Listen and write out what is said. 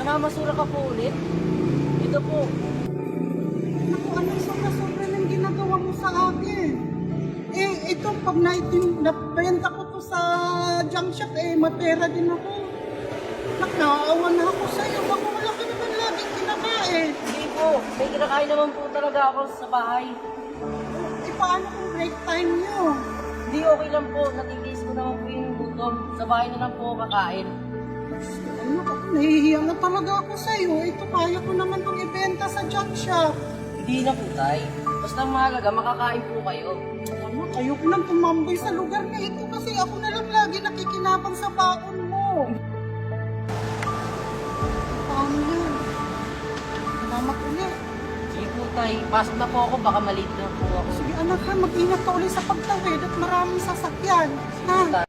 namamasura ka po ulit? Ito po. Naku, anak, sobra-sobra ng ginagawa mo sa akin. Ito, pag nabenta ko to sa junk shop, mapera din ako. Nakaawa na ako sa'yo. Baka wala ka naman laging kinakain. Hindi po. May kinakain naman po talaga ako sa bahay. Paano kung break time nyo? Hindi, okay lang po. Natitis ko naman po yung gutom. Sa bahay na lang po ako kakain. Anak, nahihiya na talaga ako sa'yo. Ito, kaya ko naman itong ibenta sa junk shop. Hindi na po, tay. Basta mahalaga, makakain po kayo. Anak, ayoko nang tumamboy sa lugar na ito kasi ako na lang lagi nakikinabang sa baon mo. Paano yan? Salamat ulit. Sige po, tay. Pasok na po ako. Baka maliit na po ako. Sige anak ha, mag-ingat ka ulit sa pagtawid at maraming sasakyan. Ha?